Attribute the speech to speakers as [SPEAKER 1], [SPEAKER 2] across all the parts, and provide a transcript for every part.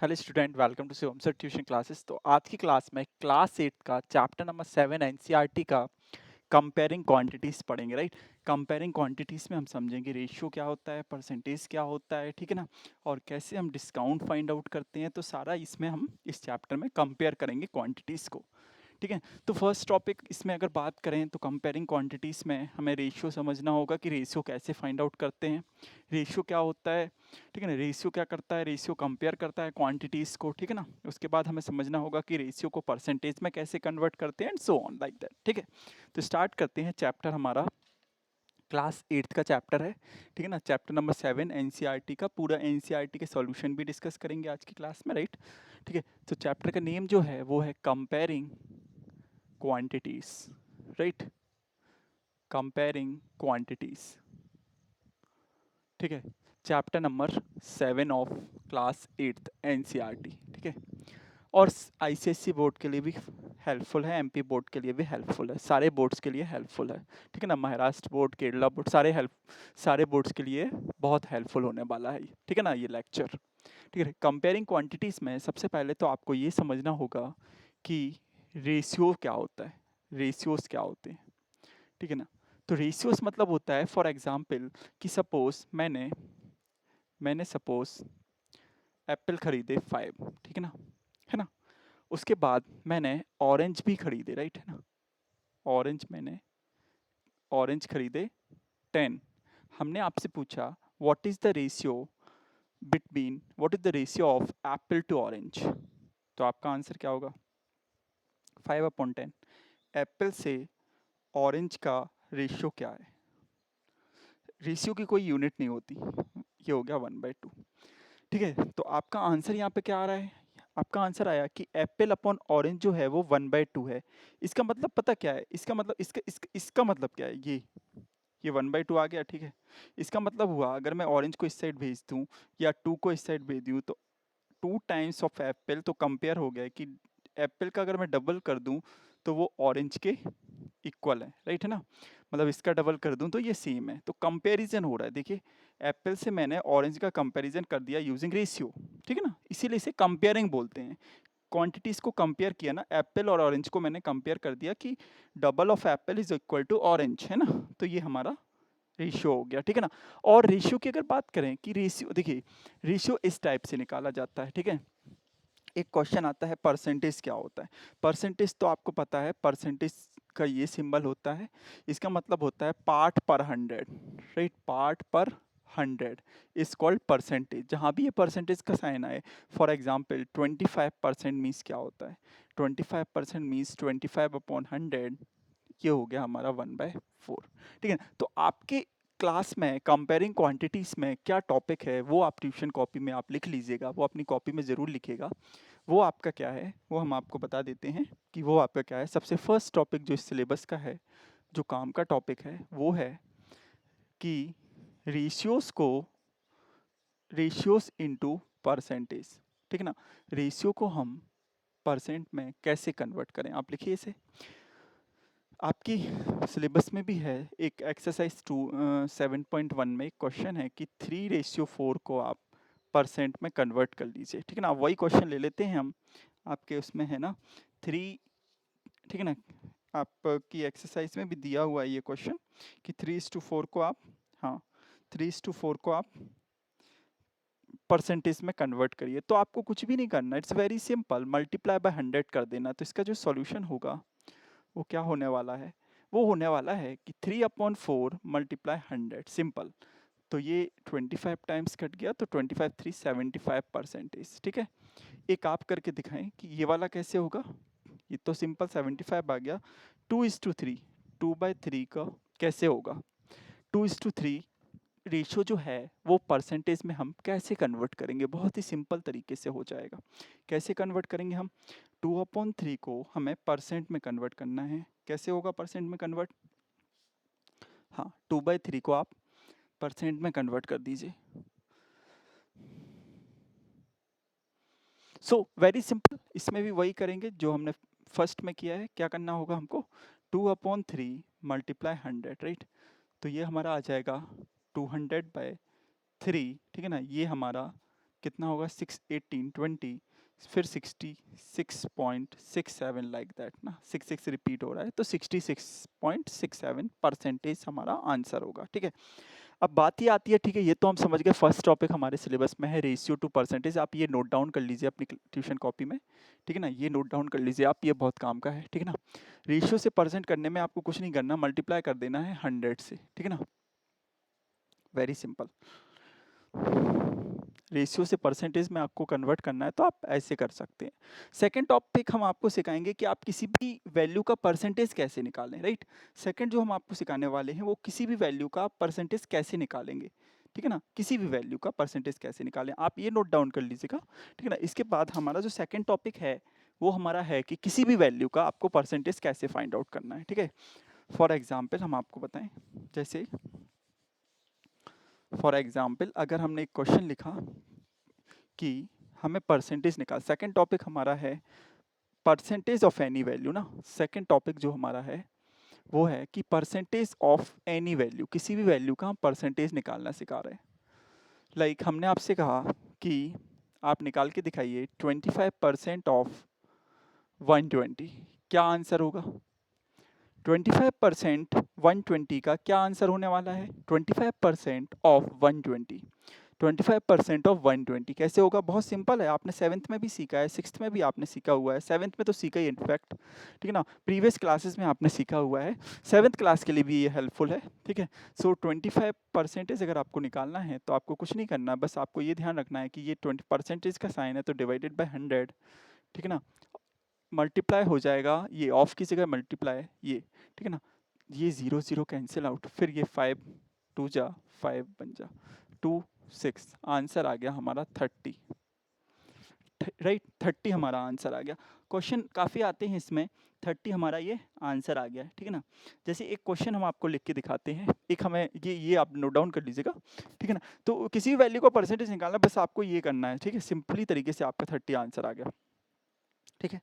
[SPEAKER 1] Hello student, welcome to Shivam sir tuition classes. तो आज की क्लास में क्लास 8 का चैप्टर नंबर 7 एनसीईआरटी का कंपेयरिंग क्वांटिटीज़ पढ़ेंगे, राइट। कंपेयरिंग क्वांटिटीज़ में हम समझेंगे रेशियो क्या होता है, परसेंटेज क्या होता है, ठीक है ना, और कैसे हम डिस्काउंट फाइंड आउट करते हैं। तो सारा इसमें हम इस चैप्टर में कंपेयर करेंगे क्वांटिटीज़ को, ठीक है। तो फर्स्ट टॉपिक इसमें अगर बात करें तो कंपेयरिंग क्वांटिटीज़ में हमें रेशियो समझना होगा कि रेशियो कैसे फाइंड आउट करते हैं, रेशियो क्या होता है, ठीक है ना। रेशियो क्या करता है, रेशियो कंपेयर करता है क्वांटिटीज़ को, ठीक है ना। उसके बाद हमें समझना होगा कि रेशियो को परसेंटेज में कैसे कन्वर्ट करते हैं and so on like that, ठीक है। तो स्टार्ट करते हैं। चैप्टर हमारा क्लास 8 का चैप्टर है, ठीक है ना। चैप्टर नंबर 7 एनसीईआरटी का, पूरा एनसीईआरटी के सॉल्यूशन भी डिस्कस करेंगे आज की क्लास में, राइट, ठीक है। तो चैप्टर का नेम जो है वो है comparing quantities, right, comparing quantities, ठीक है। Chapter number 7 of class 8 NCERT, ठीक है। और आईसीएससी बोर्ड के लिए भी हेल्पफुल है, एमपी बोर्ड के लिए भी हेल्पफुल है, सारे बोर्ड्स के लिए हेल्पफुल है, ठीक है ना। महाराष्ट्र बोर्ड, केरला बोर्ड, सारे बोर्ड्स के लिए बहुत हेल्पफुल होने वाला है, ठीक है ना, ये लेक्चर, ठीक है। कंपेयरिंग क्वांटिटीज़ में सबसे पहले तो आपको ये समझना होगा कि रेशियो क्या होता है, रेशियोज क्या होते हैं, ठीक है ना। तो रेशियोज मतलब होता है, फॉर एग्जाम्पल कि सपोज मैंने सपोज एप्पल खरीदे 5, ठीक है ना। उसके बाद मैंने ऑरेंज भी खरीदे, राइट, है ना। मैंने ऑरेंज खरीदे 10। हमने आपसे पूछा what is the ratio of apple to orange. तो आपका आंसर क्या होगा? 5/10। एप्पल से ऑरेंज का रेशियो क्या है? रेशियो की कोई यूनिट नहीं होती, ये हो गया 1/2, ठीक है। तो आपका आंसर यहाँ पे क्या आ रहा है? आपका आंसर आया कि एप्पल अपॉन ऑरेंज जो है वो 1/2 है। इसका मतलब पता क्या है? इसका मतलब क्या है? ये 1/2 आ गया, ठीक है। इसका मतलब हुआ अगर मैं ऑरेंज को इस साइड भेज दूँ या 2 को इस साइड भेज दूँ तो 2 टाइम्स ऑफ एप्पल, तो कंपेयर हो गया कि एप्पल का अगर मैं डबल कर दूँ तो वो ऑरेंज के इक्वल है, राइट, है ना। मतलब इसका डबल कर दूं तो ये सेम है, तो कंपैरिजन हो रहा है। देखिए, एप्पल से मैंने ऑरेंज का कंपैरिजन कर दिया यूजिंग रेशियो, ठीक है ना, इसीलिए इसे कंपेयरिंग बोलते हैं। क्वांटिटीज को कंपेयर किया ना, एप्पल और ऑरेंज को मैंने कंपेयर कर दिया कि double of apple is equal to orange, है ना। तो ये हमारा रेशियो हो गया, ठीक है ना। और रेशियो की अगर बात करें कि रेशियो, देखिए रेशियो इस टाइप से निकाला जाता है, ठीक है। एक क्वेश्चन आता है परसेंटेज क्या होता है। परसेंटेज तो आपको पता है, परसेंटेज का ये सिंबल होता है, इसका मतलब होता है पार्ट पर 100, राइट, पार्ट पर 100 इज कॉल्ड परसेंटेज। जहाँ भी ये परसेंटेज का साइन आए, फॉर एग्जाम्पल 25% मीन्स क्या होता है? 25% मीन्स 25/100, ये हो गया हमारा 1/4, ठीक है। तो आपके क्लास में कंपेयरिंग क्वांटिटीज़ में क्या टॉपिक है वो आप ट्यूशन कॉपी में आप लिख लीजिएगा, वो अपनी कॉपी में ज़रूर लिखिएगा। वो आपका क्या है वो हम आपको बता देते हैं कि वो आपका क्या है। सबसे फर्स्ट टॉपिक जो इस सिलेबस का है, जो काम का टॉपिक है, वो है कि रेशियोज इनटू परसेंटेज, ठीक है ना। रेशियो को हम परसेंट में कैसे कन्वर्ट करें, आप लिखिए इसे। आपकी सिलेबस में भी है एक एक्सरसाइज 7.1 में एक क्वेश्चन है कि 3:4 को आप परसेंट में कन्वर्ट कर लीजिए, ठीक है ना। वही क्वेश्चन ले लेते हैं हम, आपके उसमें है ना 3, ठीक है ना। आपकी एक्सरसाइज में भी दिया हुआ है ये क्वेश्चन कि 3:4 को आप, हाँ, 3:4 को आप परसेंटेज में कन्वर्ट करिए। तो आपको कुछ भी नहीं करना, it's very simple, multiply by 100 कर देना। तो इसका जो सॉल्यूशन होगा वो क्या होने वाला है? वो होने वाला है कि 3/4 मल्टीप्लाई 100, सिंपल। तो ये 25 टाइम्स कट गया, तो 25 3 75%, ठीक है। एक आप करके दिखाएं कि ये वाला कैसे होगा। ये तो सिंपल 75 आ गया। 2:3, 2/3 का कैसे होगा? 2:3 रेशियो जो है वो परसेंटेज में हम कैसे कन्वर्ट करेंगे? बहुत ही सिंपल तरीके से हो जाएगा। कैसे कन्वर्ट करेंगे हम? 2/3 को हमें परसेंट में कन्वर्ट करना है। कैसे होगा परसेंट में कन्वर्ट? हाँ, 2/3 को आप परसेंट में कन्वर्ट कर दीजिए। सो वेरी सिंपल, इसमें भी वही करेंगे जो हमने फर्स्ट में किया है। क्या करना होगा हमको? 2/3 मल्टीप्लाई 100, राइट। तो ये हमारा आ जाएगा 200/3, ठीक है ना। ये हमारा कितना होगा 6, 18, 20, फिर 66.67 लाइक दैट ना, 66 रिपीट हो रहा है तो 66.67% हमारा आंसर होगा। ठीक है, अब बात ये आती है, ठीक है, ये तो हम समझ गए फर्स्ट टॉपिक हमारे सिलेबस में है रेशियो टू परसेंटेज। आप ये नोट डाउन कर लीजिए अपनी ट्यूशन कॉपी में, ठीक है ना, ये नोट डाउन कर लीजिए आप, ये बहुत काम का है। ठीक है ना, रेशियो से परसेंट करने में आपको कुछ नहीं करना, मल्टीप्लाई कर देना है 100 से। ठीक है ना, वेरी सिंपल। रेशियो से परसेंटेज में आपको कन्वर्ट करना है तो आप ऐसे कर सकते हैं। सेकंड टॉपिक हम आपको सिखाएंगे कि आप किसी भी वैल्यू का परसेंटेज कैसे निकालें, राइट। सेकंड जो हम आपको सिखाने वाले हैं वो किसी भी वैल्यू का परसेंटेज कैसे निकालेंगे। ठीक है ना, किसी भी वैल्यू का परसेंटेज कैसे निकालें, आप ये नोट डाउन कर लीजिएगा। ठीक है ना, इसके बाद हमारा जो सेकेंड टॉपिक है वो हमारा है कि किसी भी वैल्यू का आपको परसेंटेज कैसे फाइंड आउट करना है। ठीक है, फॉर एग्जाम्पल हम आपको बताएं, जैसे फॉर एग्जाम्पल अगर हमने एक क्वेश्चन लिखा कि हमें परसेंटेज निकाल, सेकंड टॉपिक हमारा है परसेंटेज ऑफ एनी वैल्यू ना। सेकंड टॉपिक जो हमारा है वो है कि परसेंटेज ऑफ एनी वैल्यू, किसी भी वैल्यू का हम परसेंटेज निकालना सिखा रहे हैं। लाइक हमने आपसे कहा कि आप निकाल के दिखाइए 25% ऑफ 120, क्या आंसर होगा? 25% 120 का क्या आंसर होने वाला है? 25% ऑफ 120, 25% ऑफ 120 कैसे होगा? बहुत सिंपल है, आपने सेवन्थ में भी सीखा है, सिक्स्थ में भी आपने सीखा हुआ है, सेवन्थ में तो सीखा ही इनफैक्ट, ठीक है ना, प्रीवियस क्लासेस में आपने सीखा हुआ है, सेवन्थ क्लास के लिए भी ये हेल्पफुल है। ठीक है, सो 25% अगर आपको निकालना है तो आपको कुछ नहीं करना, बस आपको ये ध्यान रखना है कि ये 20% का साइन है तो डिवाइडेड बाई 100, ठीक है ना, मल्टीप्लाई हो जाएगा, ये ऑफ की जगह मल्टीप्लाई ये, ठीक है ना, ये 0 0 कैंसिल आउट, फिर ये 5 2 जा 5 बन जा 2 6, आंसर आ गया हमारा 30, राइट, 30 हमारा आंसर आ गया। क्वेश्चन काफ़ी आते हैं इसमें, 30 हमारा ये आंसर आ गया, ठीक है ना। जैसे एक क्वेश्चन हम आपको लिख के दिखाते हैं, एक हमें ये आप नोट डाउन कर लीजिएगा, ठीक है ना। तो किसी भी वैल्यू का परसेंटेज निकालना, बस आपको ये करना है, ठीक है, सिंपली तरीके से आपका 30 आंसर आ गया। ठीक है,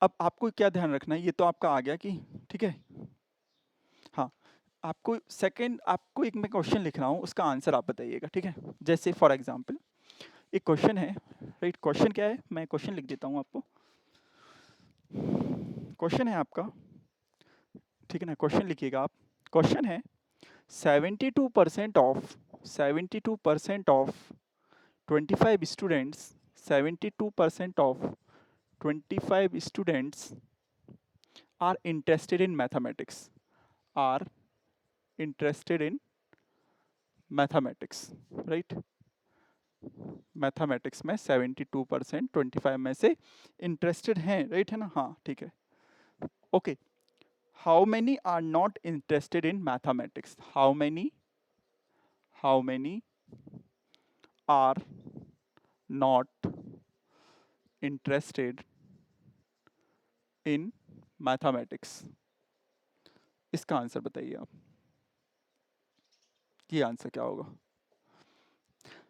[SPEAKER 1] अब आपको क्या ध्यान रखना है, ये तो आपका आ गया कि, ठीक है, हाँ, आपको सेकंड, आपको एक मैं क्वेश्चन लिख रहा हूँ, उसका आंसर आप बताइएगा, ठीक है। जैसे फॉर एग्जांपल एक क्वेश्चन है, राइट, क्वेश्चन क्या है, मैं क्वेश्चन लिख देता हूँ आपको। क्वेश्चन है आपका, ठीक है ना, क्वेश्चन लिखिएगा आप। क्वेश्चन है 72% of 25 students, 72% of 25 students are interested in mathematics, are interested in mathematics, right. Mathematics में 72% 25 में से इंटरेस्टेड हैं, राइट है ना, हाँ ठीक है, okay. How many are not interested in mathematics, how many are not interested in mathematics, इसका आंसर बताइए आप, ये आंसर क्या होगा?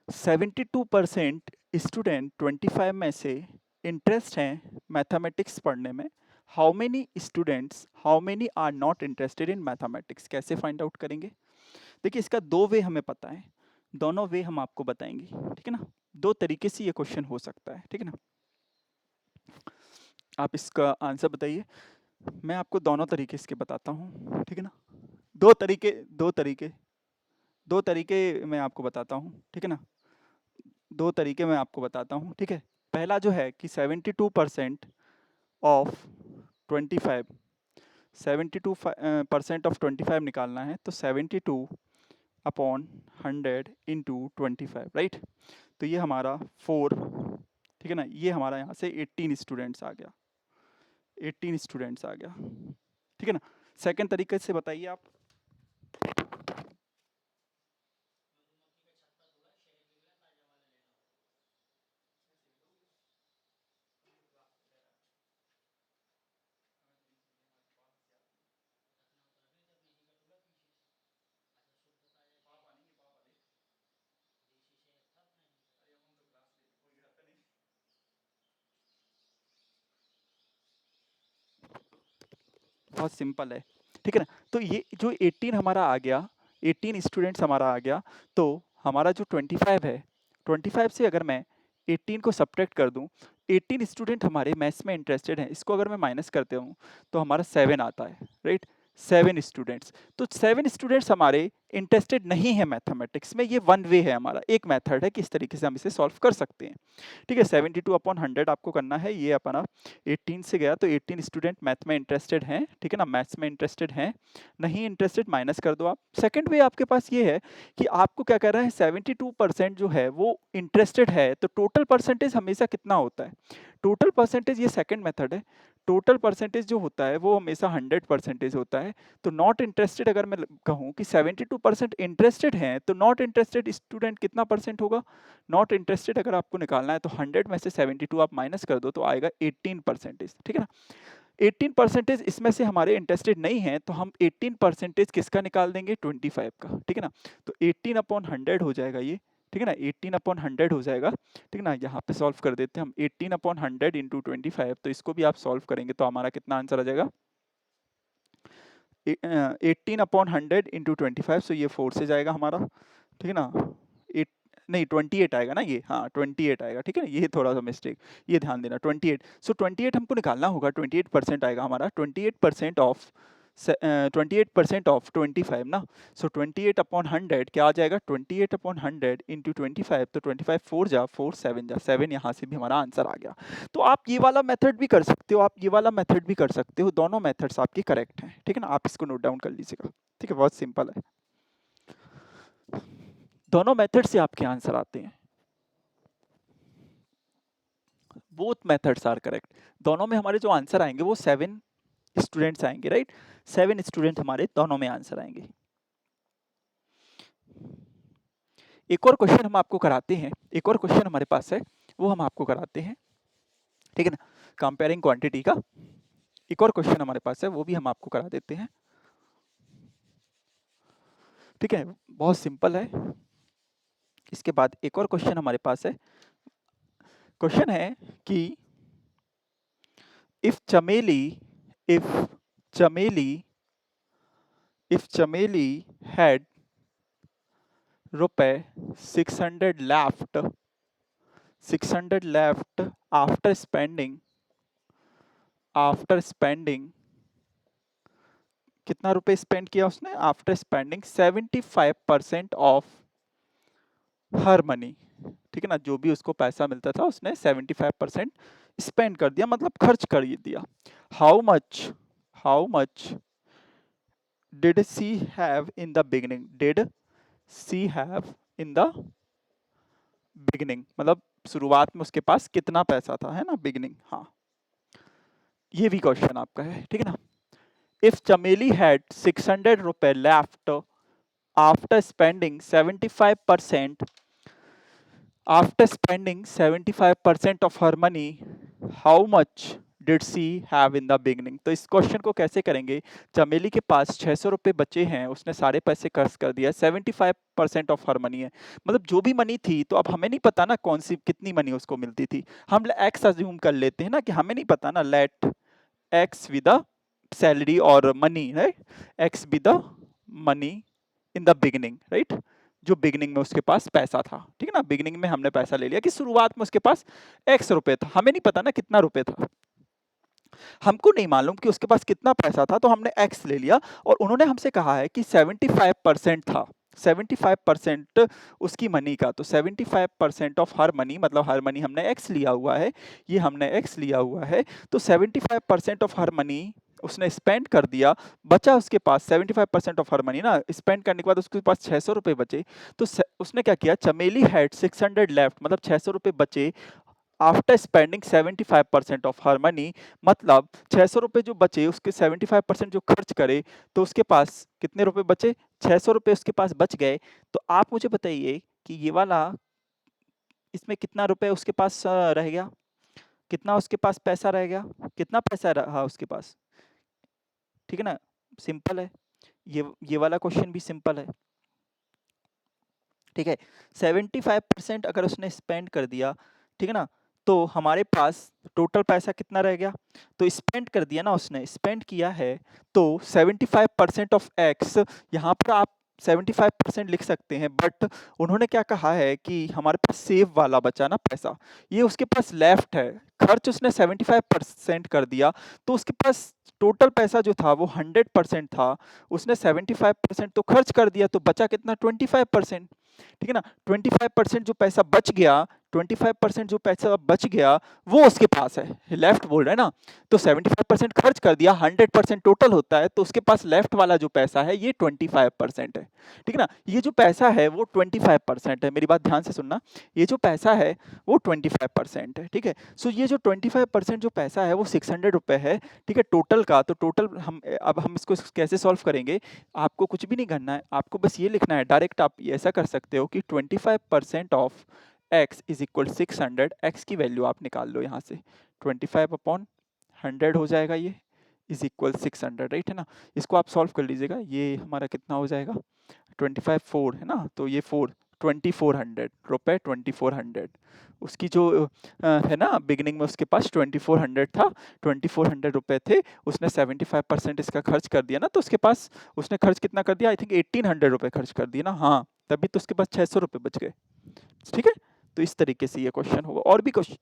[SPEAKER 1] 72% स्टूडेंट 25 में से इंटरेस्ट हैं मैथमेटिक्स पढ़ने में। How many students, how many are not interested in mathematics, कैसे फाइंड आउट करेंगे? देखिए इसका दो वे हमें पता है, दोनों वे हम आपको बताएंगे, ठीक है ना। दो तरीके से ये क्वेश्चन हो सकता है, ठीक है ना। आप इसका आंसर बताइए, मैं आपको दोनों तरीके इसके बताता हूँ, ठीक है ना। दो तरीके मैं आपको बताता हूँ, ठीक है ना, दो तरीके मैं आपको बताता हूँ, ठीक है। पहला जो है कि 72% ऑफ 25, 72% ऑफ 25 निकालना है तो 72 अपॉन 100 इंटू 25, राइट। तो ये हमारा 4, ठीक है ना, ये हमारा यहाँ से 18 स्टूडेंट्स आ गया, 18 स्टूडेंट्स आ गया, ठीक है ना। सेकंड तरीके से बताइए आप। बहुत सिंपल है, ठीक है ना। तो ये जो 18 हमारा आ गया, 18 स्टूडेंट्स हमारा आ गया, तो हमारा जो 25 है, 25 से अगर मैं 18 को सब्ट्रैक्ट कर दूं, 18 स्टूडेंट हमारे मैथ्स में इंटरेस्टेड हैं, इसको अगर मैं माइनस करते हूँ तो हमारा 7 आता है, राइट। 7 स्टूडेंट्स, तो 7 स्टूडेंट्स हमारे इंटरेस्टेड नहीं है मैथमेटिक्स में। ये वन वे है हमारा, एक मेथड है किस तरीके से हम इसे सॉल्व कर सकते हैं, ठीक है। 72/100 आपको करना है, ये अपना 18 से गया, तो 18 स्टूडेंट मैथ में इंटरेस्टेड हैं, ठीक है ना, मैथ्स में इंटरेस्टेड हैं, नहीं इंटरेस्टेड माइनस कर दो आप। सेकंड वे आपके पास ये है कि आपको क्या कर रहा है, 72% जो है वो इंटरेस्टेड है, तो टोटल परसेंटेज हमेशा कितना होता है, टोटल परसेंटेज, ये सेकंड मेथड है, टोटल परसेंटेज जो होता है वो हमेशा 100% होता है। तो नॉट इंटरेस्टेड अगर मैं कहूँ कि 72% इंटरेस्टेड हैं, तो नॉट इंटरेस्टेड स्टूडेंट कितना परसेंट होगा, नॉट इंटरेस्टेड अगर आपको निकालना है तो 100 में से 72 आप माइनस कर दो तो आएगा 18%, ठीक है ना। 18% इसमें से हमारे इंटरेस्टेड नहीं है, तो हम 18% किसका निकाल देंगे, 25 का, ठीक है ना। तो 18/100 हो जाएगा ये, ठीक है ना, 18/100 हो जाएगा, ठीक है ना। यहाँ पे सॉल्व कर देते हैं हम, 18/100 इंटू 25, तो इसको भी आप सॉल्व करेंगे तो हमारा कितना आंसर आ जाएगा, 18/100 इंटू 25, सो ये 4 से जाएगा हमारा, ठीक है ना। एट नहीं 28 आएगा ना ये, हाँ 28 आएगा, ठीक है ना, ये थोड़ा सा मिस्टेक, ये ध्यान देना 28। सो 28 हमको निकालना होगा, 28% आएगा हमारा, 28% ऑफ 28% ऑफ 25 ना। सो 28/100 क्या आ जाएगा, 28/100 इंटू 25, तो 25 4 जा 4 7 जा 7, यहाँ से भी हमारा आंसर आ गया। तो आप ये वाला मेथड भी कर सकते हो, आप ये वाला मेथड भी कर सकते हो, दोनों मेथड्स आपके करेक्ट हैं, ठीक है ना। आप इसको नोट डाउन कर लीजिएगा, ठीक है, बहुत सिंपल है, दोनों मेथड से आपके आंसर आते हैं, बोथ मेथड्स आर करेक्ट। दोनों में हमारे जो आंसर आएंगे वो 7 स्टूडेंट्स आएंगे, राइट, 7 स्टूडेंट हमारे दोनों में आंसर आएंगे। एक और क्वेश्चन हम आपको कराते हैं, एक और क्वेश्चन हमारे पास है, वो हम आपको कराते हैं, ठीक है ना, कंपेयरिंग क्वांटिटी का एक और क्वेश्चन हमारे पास है, वो भी हम आपको करा देते हैं, ठीक है, बहुत सिंपल है। इसके बाद एक और क्वेश्चन हमारे पास है, क्वेश्चन है कि इफ चमेली if चमेली had रुपए 600 left after spending कितना रुपए स्पेंड किया उसने, after spending 75% of her money, ठीक है ना, जो भी उसको पैसा मिलता था उसने 75% स्पेंड कर दिया, मतलब खर्च कर दिया। How much did she have in the beginning, मतलब शुरुआत में उसके पास कितना पैसा था, है ना, बिगिनिंग, हाँ ये भी क्वेश्चन आपका है, ठीक है ना। इफ चमेली हैड 600 रुपए left after spending 75% of her money, how much did she have in the beginning? तो इस क्वेश्चन को कैसे करेंगे, चमेली के पास 600 रुपए बचे हैं, उसने सारे पैसे खर्च कर दिया, 75% ऑफ हर मनी है, मतलब जो भी मनी थी, तो अब हमें नहीं पता ना कौन सी कितनी मनी उसको मिलती थी, हम एक्स अज्यूम कर लेते हैं ना कि हमें नहीं पता ना, let x with the salary और money, right, x with the money in the beginning, right, जो बिगिनिंग में उसके पास पैसा था, ठीक है ना, बिगिनिंग में हमने पैसा ले लिया कि शुरुआत में उसके पास एक्स रुपए था, हमें नहीं पता ना कितना रुपए था, हमको नहीं मालूम कि उसके पास कितना पैसा था, तो हमने एक्स ले लिया, और उन्होंने हमसे कहा है कि 75% था, 75% उसकी मनी का, तो 75% ऑफ हर मनी, मतलब हर मनी हमने एक्स लिया हुआ है, ये हमने एक्स लिया हुआ है, तो 75% ऑफ हर मनी उसने स्पेंड कर दिया, बचा उसके पास 75% ऑफ हर मनी ना, स्पेंड करने के बाद उसके पास 600 रुपए बचे, तो उसने क्या किया, चमेली हैड 600 लेफ्ट, मतलब 600 रुपए बचे after spending 75% of her money, मतलब 600 रुपए जो बचे उसके 75% जो खर्च करे, तो उसके पास कितने रुपए बचे, 600 रुपए उसके पास बच गए। तो आप मुझे बताइए कि ये वाला, इसमें कितना रुपए उसके पास रह गया, कितना उसके पास पैसा रह गया, कितना पैसा रहा उसके पास, ठीक है ना, सिंपल है, ये वाला क्वेश्चन भी सिंपल है, ठीक है। 75% अगर उसने स्पेंड कर दिया, ठीक है ना, तो हमारे पास टोटल पैसा कितना रह गया, तो स्पेंड कर दिया ना उसने, स्पेंड किया है, तो 75% ऑफ एक्स, यहाँ पर आप 75% लिख सकते हैं, बट उन्होंने क्या कहा है कि हमारे पास सेव वाला बचा ना पैसा, ये उसके पास लेफ्ट है, खर्च उसने 75% कर दिया, तो उसके पास टोटल पैसा जो था वो 100% था, उसने 75% तो खर्च कर दिया, तो बचा कितना? 25%। ठीक है ना? 25% जो पैसा बच गया, 25% जो पैसा बच गया वो उसके पास है, लेफ्ट बोल रहे हैं ना, तो 75% खर्च कर दिया, 100% टोटल होता है, तो उसके पास लेफ्ट वाला जो पैसा है ये 25% है। ठीक है ना? ये जो पैसा है वो 25% है, मेरी बात ध्यान से सुनना, ये जो पैसा है वो 25% है। ठीक है? सो ये जो 25% जो पैसा है वो 600 रुपए है। ठीक है? टोटल का, तो टोटल हम इसको कैसे सॉल्व करेंगे? आपको कुछ भी नहीं करना है, आपको बस ये लिखना है, डायरेक्ट आप ऐसा कर सकते हो कि 25% of x is equal 600, x की वैल्यू आप निकाल लो यहाँ से, 25/100 हो जाएगा ये, इज इक्वल 600, राइट है ना? इसको आप सॉल्व कर लीजिएगा, ये हमारा कितना हो जाएगा, 25 4 है ना, तो ये 4, 2400 रुपए, 2400, उसकी जो है ना, बिगिनिंग में उसके पास 2400 था, 2400 रुपए थे, उसने 75% इसका खर्च कर दिया ना, तो उसके पास उसने खर्च कितना कर दिया? आई थिंक 1800 रुपए खर्च कर दिया ना, हाँ, तभी तो उसके पास 600 रुपए बच गए। ठीक है? तो इस तरीके से ये क्वेश्चन होगा, और भी क्वेश्चन,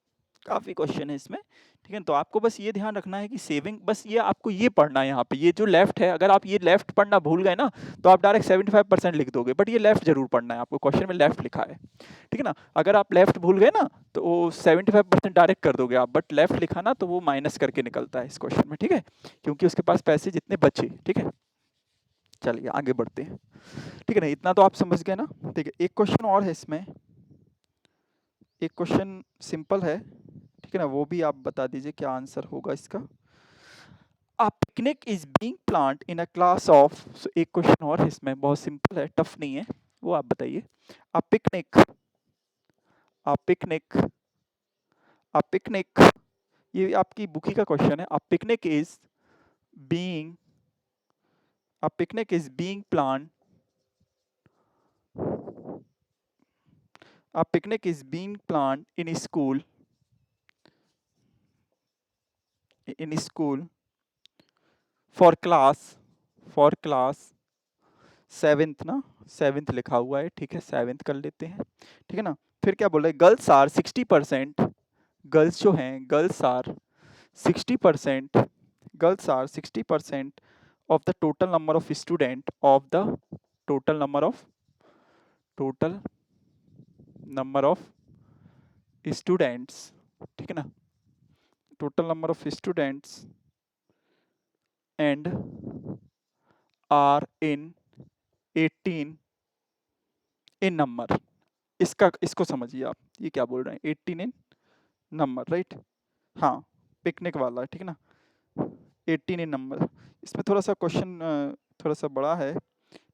[SPEAKER 1] काफी क्वेश्चन है इसमें। ठीक है? तो आपको बस ये ध्यान रखना है कि सेविंग, बस ये आपको ये पढ़ना है यहाँ पे, ये जो लेफ्ट है, अगर आप ये लेफ्ट पढ़ना भूल गए ना, तो आप डायरेक्ट 75% लिख दोगे, बट ये लेफ्ट जरूर पढ़ना है आपको, क्वेश्चन में लेफ्ट लिखा है। ठीक है ना? अगर आप लेफ्ट भूल गए ना, तो वो 75% डायरेक्ट कर दोगे आप, बट लेफ्ट लिखा ना तो वो माइनस करके निकलता है इस क्वेश्चन में। ठीक है? क्योंकि उसके पास पैसे जितने बचे। ठीक है? चलिए आगे बढ़ते हैं। ठीक है ना? इतना तो आप समझ गए ना? ठीक है, एक क्वेश्चन और है इसमें, एक क्वेश्चन सिंपल है। ठीक है ना? वो भी आप बता दीजिए क्या आंसर होगा इसका। A picnic is being planned in a class of, so एक क्वेश्चन और है इसमें, बहुत सिंपल है, टफ नहीं है, वो आप बताइए। A picnic, a picnic, a picnic, ये आपकी बुकी का क्वेश्चन है। A picnic is being, a picnic is being planned, a picnic is being planned in school, in school for class, for class seventh ना, seventh लिखा हुआ है, ठीक है, सेवेंथ कर लेते हैं। ठीक है ना? फिर क्या बोल रहे हैं? गर्ल्स आर 60%, गर्ल्स जो हैं, girls are 60%, girls are 60% of the total number of student, of the total number of, total number of students. ठीक है ना? Total number of students and are in 18 in number. इसका, इसको समझिए आप, ये क्या बोल रहे हैं, 18 इन नंबर, राइट? हाँ, पिकनिक वाला, ठीक है ना, 18 इन नंबर। इसमें थोड़ा सा क्वेश्चन थोड़ा सा बड़ा है।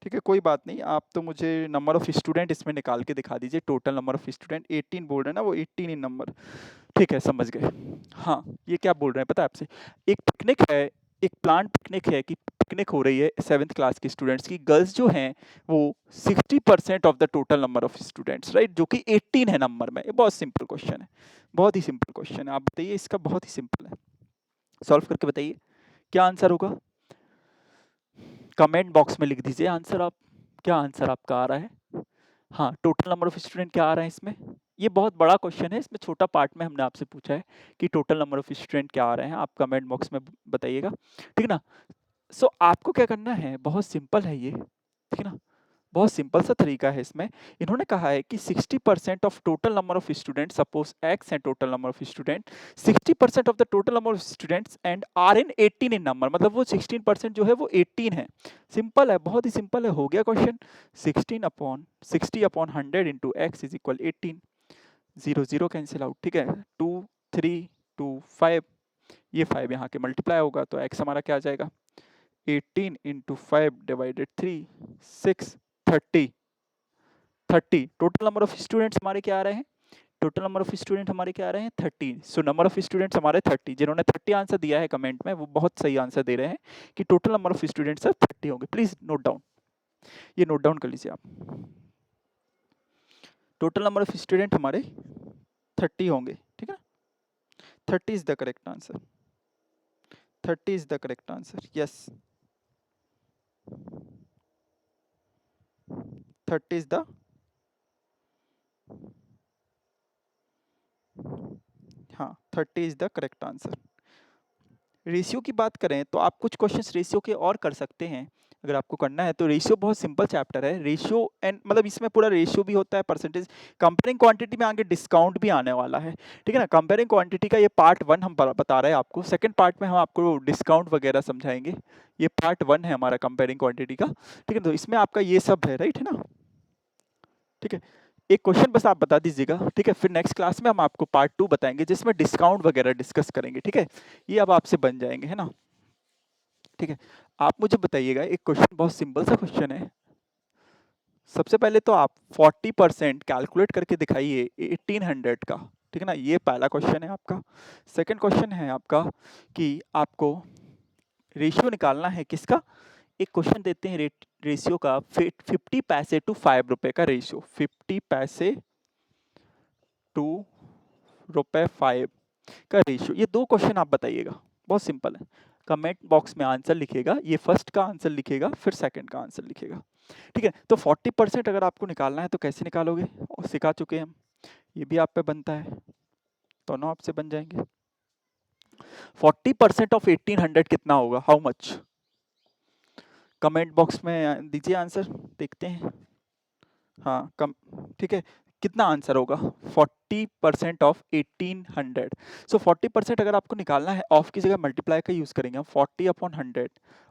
[SPEAKER 1] ठीक है, कोई बात नहीं, आप तो मुझे नंबर ऑफ स्टूडेंट इसमें निकाल के दिखा दीजिए, टोटल नंबर ऑफ स्टूडेंट 18 बोल रहे हैं ना, वो 18 इन नंबर। ठीक है, समझ गए। हाँ, ये क्या बोल रहे हैं पता है आपसे, एक पिकनिक है, एक प्लान पिकनिक है, कि पिकनिक हो रही है 7th क्लास की स्टूडेंट्स की, गर्ल्स जो हैं वो 60% of the total number of students, right, जो कि 18 है नंबर में। ये बहुत सिंपल क्वेश्चन है, बहुत ही सिंपल क्वेश्चन है, आप बताइए, इसका बहुत ही सिंपल है, सॉल्व करके बताइए क्या आंसर होगा। कमेंट बॉक्स में लिख दीजिए आंसर आप, क्या आंसर आपका आ रहा है। हाँ, टोटल नंबर ऑफ स्टूडेंट क्या आ रहा है इसमें, ये बहुत बड़ा क्वेश्चन है, इसमें छोटा पार्ट में हमने आपसे पूछा है कि टोटल नंबर ऑफ स्टूडेंट क्या आ रहे हैं, आप कमेंट बॉक्स में बताइएगा। ठीक है ना? सो आपको क्या करना है, बहुत सिंपल है ये, ठीक है ना, बहुत सिंपल सा तरीका है इसमें। इन्होंने कहा है कि 60% of total number of student, suppose x है total number of student, 60% of the total number of students and are in 18 in number, मतलब वो 16% जो है वो 18 है। सिंपल है, बहुत ही सिंपल है, हो गया question. 60/100 into x is equal 18, 0 0 cancel out, ठीक है, 2 3 2 5, ये 5 यहाँ के मल्टीप्लाई होगा, तो एक्स हमारा क्या आ जाएगा, 18 into 5 divided 3, 6, 30, 30। Total number of students हमारे क्या आ रहे हैं, टोटल नंबर ऑफ स्टूडेंट हमारे क्या आ रहे हैं, 30। सो नंबर ऑफ स्टूडेंट्स हमारे 30, जिन्होंने 30 आंसर दिया है कमेंट में, वो बहुत सही आंसर दे रहे हैं कि टोटल नंबर ऑफ स्टूडेंट्स 30 होंगे। प्लीज नोट डाउन, ये नोट डाउन कर लीजिए आप, टोटल नंबर ऑफ स्टूडेंट हमारे 30 होंगे, ठीक है, 30 is the correct answer, 30 is the correct answer, yes. 30 is the, हाँ 30 is the correct answer. Ratio की बात करें तो आप कुछ क्वेश्चंस रेशियो के और कर सकते हैं अगर आपको करना है तो। रेशियो बहुत सिंपल चैप्टर है, रेशियो एंड मतलब इसमें पूरा रेशियो भी होता है, परसेंटेज, कंपेयरिंग क्वांटिटी में आगे डिस्काउंट भी आने वाला है, ठीक है ना। कंपेयरिंग क्वांटिटी का ये पार्ट 1 हम बता रहे हैं आपको, सेकंड पार्ट में हम आपको डिस्काउंट वगैरह समझाएंगे। ये पार्ट 1 है हमारा कंपेयरिंग क्वांटिटी का, ठीक है। तो इसमें आपका ये सब है, राइट है ना, ठीक है। एक क्वेश्चन बस आप बता दीजिएगा, ठीक है, फिर नेक्स्ट क्लास में हम आपको पार्ट 2 बताएंगे जिसमें डिस्काउंट वगैरह डिस्कस करेंगे, ठीक है। ये अब आपसे बन जाएंगे, है ना, ठीक है। आप मुझे बताइएगा, एक क्वेश्चन बहुत सिंपल सा क्वेश्चन है। सबसे पहले तो आप 40% कैलकुलेट करके दिखाइए 1800 का, ठीक है ना, ये पहला क्वेश्चन है आपका। सेकंड क्वेश्चन है आपका कि आपको रेशियो निकालना है किसका। एक क्वेश्चन देते हैं रेशियो का, 50 पैसे टू 5 रुपए का रेशियो, 50 पैसे टू रुपए 5 का रेशियो। ये दो क्वेश्चन आप बताइएगा, बहुत सिंपल है। कमेंट बॉक्स में आंसर लिखेगा, ये फर्स्ट का आंसर लिखेगा, फिर सेकंड का आंसर लिखेगा, ठीक है। तो 40% अगर आपको निकालना है तो कैसे निकालोगे, और सिखा चुके हैं हम, ये भी आप पे बनता है, दोनों आपसे बन जाएंगे। 40% ऑफ 1800 कितना होगा, हाउ मच, कमेंट बॉक्स में दीजिए आंसर, देखते हैं। हाँ कम, ठीक है, कितना आंसर होगा 40% ऑफ 1800। सो 40% अगर आपको निकालना है, ऑफ की जगह मल्टीप्लाई का यूज करेंगे हम, 40/100,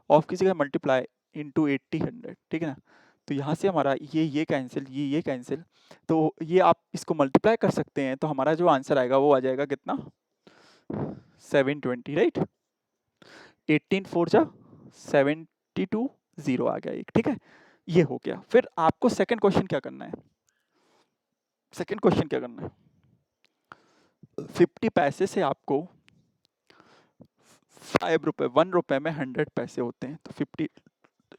[SPEAKER 1] ऑफ की जगह मल्टीप्लाई इंटू 80/100, ठीक है ना। तो यहाँ से हमारा ये कैंसिल, ये कैंसिल, तो ये आप इसको मल्टीप्लाई कर सकते हैं, तो हमारा जो आंसर आएगा वो आ जाएगा कितना, 720, राइट। 18 4 जा 72, जीरो आ गया एक, ठीक है। ये हो गया। फिर आपको सेकंड क्वेश्चन क्या करना है, सेकंड क्वेश्चन क्या करना है, 50 पैसे से आपको 5 रुपए, 1 रुपए में 100 पैसे होते हैं, तो 50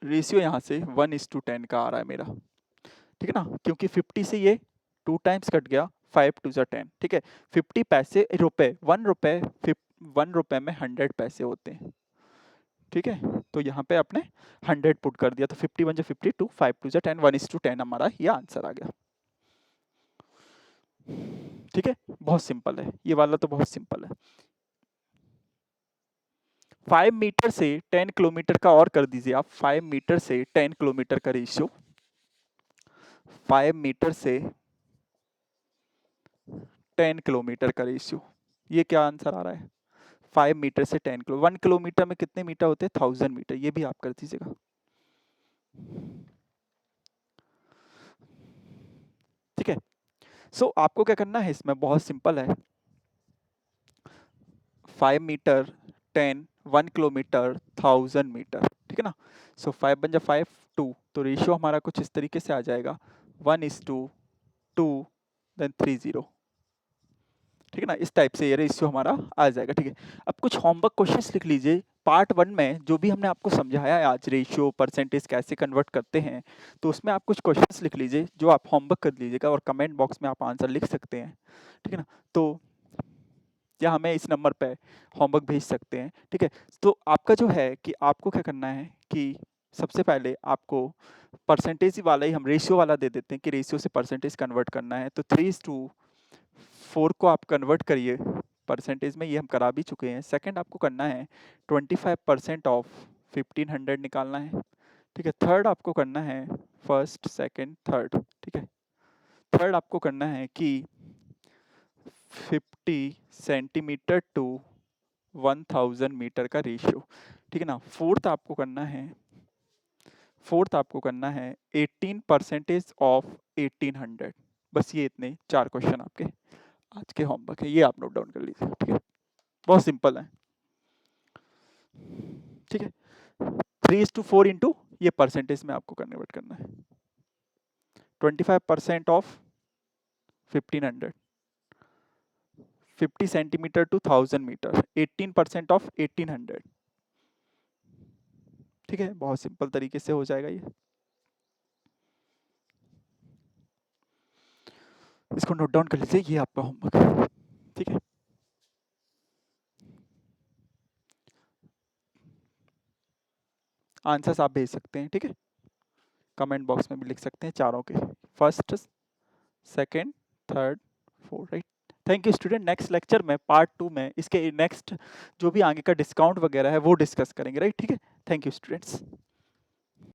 [SPEAKER 1] रेशियो यहाँ से 1:10 का आ रहा है मेरा, ठीक है ना, क्योंकि 50 से ये 2 टाइम्स कट गया, 5 2 जा 10, ठीक है। 50 पैसे रुपए, 1 रुपए, 1 रुपए में 100 पैसे होते हैं, ठीक है। तो यहाँ पे आपने 100 पुट कर दिया, तो 50 1 जा 52, 5 2 जा 10, 1:10 हमारा ये आंसर आ गया, ठीक है। बहुत सिंपल है ये वाला, तो बहुत सिंपल है। 5 मीटर से 10 किलोमीटर का और कर दीजिए आप, 5 मीटर से 10 किलोमीटर का रेशियो, 5 मीटर से 10 किलोमीटर का रेशियो, ये क्या आंसर आ रहा है, 5 मीटर से 10 किलो, 1 किलोमीटर में कितने मीटर होते हैं, 1000 मीटर, ये भी आप कर दीजिएगा, ठीक है। सो आपको क्या करना है इसमें, बहुत सिंपल है, 5 मीटर 10, 1 किलोमीटर 1000 मीटर, ठीक है ना। सो 5 बन जा 5 2, तो रेशियो हमारा कुछ इस तरीके से आ जाएगा, 1:2 देन 30, ठीक है ना। इस टाइप से ये रेशियो हमारा आ जाएगा, ठीक है। अब कुछ होमवर्क क्वेश्चंस लिख लीजिए, पार्ट 1 में जो भी हमने आपको समझाया है आज, रेशियो परसेंटेज कैसे कन्वर्ट करते हैं, तो उसमें आप कुछ क्वेश्चंस लिख लीजिए जो आप होमवर्क कर लीजिएगा, और कमेंट बॉक्स में आप आंसर लिख सकते हैं, ठीक है ना। तो या हमें इस नंबर पे होमवर्क भेज सकते हैं, ठीक है। तो आपका जो है कि आपको क्या करना है कि सबसे पहले आपको परसेंटेज वाला ही हम रेशियो वाला दे देते हैं कि रेशियो से परसेंटेज कन्वर्ट करना है, तो 3:4 को आप कन्वर्ट करिए परसेंटेज में, ये हम करा भी चुके हैं। सेकंड आपको करना है 25% ऑफ 1500 निकालना है, ठीक है। थर्ड आपको करना है फर्स्ट सेकंड थर्ड, ठीक है। थर्ड आपको करना है कि 50 सेंटीमीटर टू 1000 मीटर का रेशियो, ठीक है ना। फोर्थ आपको करना है 18% ऑफ 1800, बस ये इतने 4 क्वेश्चन आपके आज के होमवर्क है, ये आप नोट डाउन कर लीजिए, ठीक है। बहुत सिंपल है, ठीक है। 3:4 इंटू ये परसेंटेज में आपको कन्वर्ट करना है, 25% of 1500, 50 centimetre to 1000 metre, 18% of 1800, ठीक है। बहुत सिंपल तरीके से हो जाएगा ये, इसको नोट डाउन कर लीजिए, ये आपका होमवर्क है, ठीक है। आंसर्स आप भेज सकते हैं, ठीक है। कमेंट बॉक्स में भी लिख सकते हैं चारों के, first, second, third, fourth, right. Thank you student. Next lecture में पार्ट 2 में इसके नेक्स्ट जो भी आगे का डिस्काउंट वगैरह है वो डिस्कस करेंगे, राइट। ठीक है, थैंक यू स्टूडेंट्स।